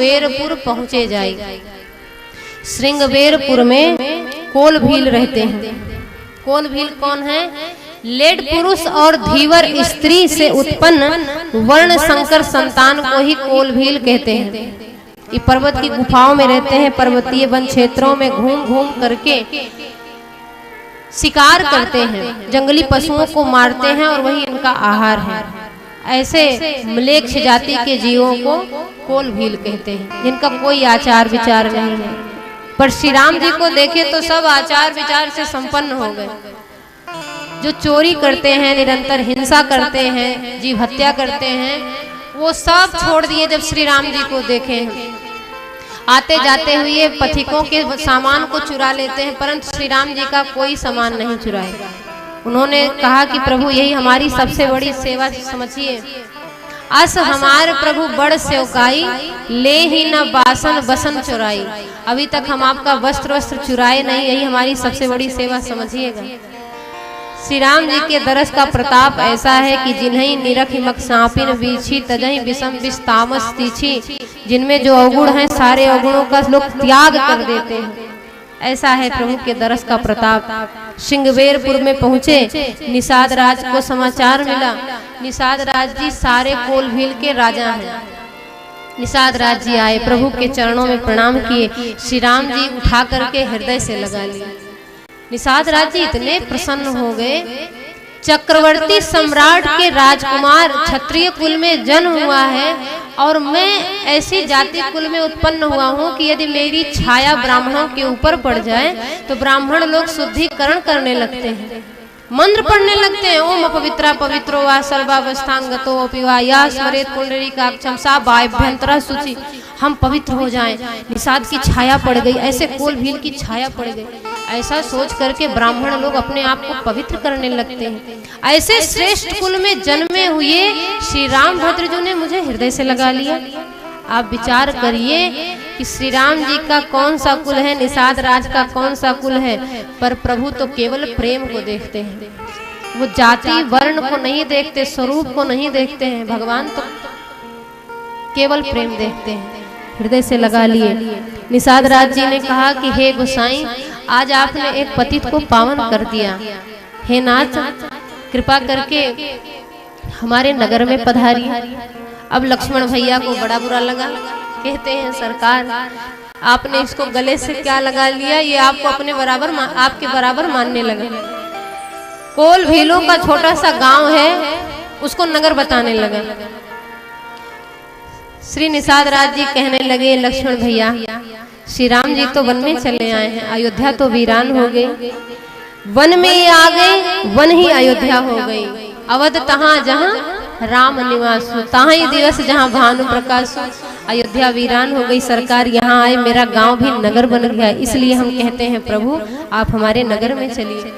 श्रृंगवेरपुर पहुँचे जाए। श्रृंगवेरपुर में कोल भील रहते हैं। कोल भील कौन है? लेड पुरुष और धीवर स्त्री से उत्पन्न वर्ण संकर संतान को ही कोल भील कहते हैं। ये पर्वत की गुफाओं में रहते हैं, पर्वतीय वन क्षेत्रों में घूम घूम करके शिकार करते हैं, जंगली पशुओं को मारते हैं और वही इनका आहार है। ऐसे म्लेच्छ जाति के जीवों को कोल भील कहते हैं, जिनका कोई आचार विचार नहीं है। पर श्री राम जी को देखे तो सब आचार विचार से संपन्न हो गए। जो चोरी करते हैं, निरंतर हिंसा करते हैं, जीव हत्या करते हैं, वो सब छोड़ दिए जब श्री राम जी को देखे हैं। आते जाते हुए पथिकों के सामान को चुरा लेते हैं, परंतु श्री राम जी का कोई सामान नहीं चुराए। उन्होंने कहा कि प्रभु यही हमारी सबसे बड़ी सेवा समझिए। अस हमारे प्रभु बड़ सेवकाई, ले ही न बासन बसन चुराई। अभी तक हम आपका वस्त्र चुराए नहीं, यही हमारी सबसे बड़ी सेवा समझिएगा। श्री राम जी के दरस का प्रताप ऐसा है कि जिन्हीं निरख हिमक सांपिन बीछी, तजहि विषम विष तामस तीछी। जिनमें जो अवगुण हैं सारे अवगुणों का लोग त्याग कर देते हैं। ऐसा है प्रभु के दरस का प्रताप। श्रृंगवेरपुर में पहुँचे, निषाद राज को समाचार मिला। निषाद राज जी सारे कोल भील के राजा हैं। निषाद राज जी आए, प्रभु के चरणों में प्रणाम किए। श्री राम जी उठा करके हृदय से लगा लिए। निषाद राज जी इतने प्रसन्न हो गए। चक्रवर्ती सम्राट के राजकुमार क्षत्रिय कुल में जन्म हुआ है और मैं ऐसी जाति कुल में उत्पन्न हुआ हूँ कि यदि मेरी छाया ब्राह्मणों के ऊपर पड़ जाए तो ब्राह्मण लोग शुद्धिकरण करने लगते हैं, मंत्र पढ़ने लगते हैं। ओम अपवित्रा पवित्रो वा सर्वावस्थांगतो अपि वा या स्मरेत पुंडरीकाक्षं सा वाभ्यंतरा शुचि। हम पवित्र हो जाएं। निषाद की छाया पड़ गई, ऐसे कोल भील की छाया पड़ गई। ऐसा सोच करके ब्राह्मण लोग अपने आप को पवित्र करने लगते हैं। ऐसे श्रेष्ठ कुल में जन्मे हुए श्री रामभद्र जी ने मुझे हृदय से लगा लिया। आप विचार करिए कि श्री राम जी का कौन सा कुल है, निषाद राज का कौन सा कुल है। पर प्रभु तो केवल प्रेम को देखते हैं, वो जाति वर्ण को नहीं देखते, स्वरूप को नहीं देखते हैं। भगवान तो केवल प्रेम देखते हैं। हृदय से लगा लिए। निषाद राज जी ने कहा कि हे गोसाई, आज आपने एक पतित को पावन कर दिया। हे नाथ, कृपा करके हमारे नगर में पधारी। अब लक्ष्मण भैया को बड़ा बुरा लगा। कहते हैं सरकार, आपने इसको गले से क्या लगा लिया, ये आपको अपने बराबर आपके बराबर मानने लगा। कोल भीलों का छोटा सा गांव है, उसको नगर बताने लगा। श्री निषाद राज जी कहने लगे, लक्ष्मण भैया, श्री राम जी तो वन में चले आए हैं, अयोध्या तो वीरान हो गई। वन में ये आ गए, वन ही अयोध्या हो गई। अवध तहाँ जहाँ राम निवास, तहाँ ही दिवस जहाँ भानु प्रकाश। अयोध्या वीरान हो गई, सरकार यहाँ आए, मेरा गांव भी नगर बन गया। इसलिए हम कहते हैं प्रभु आप हमारे नगर में चलिए।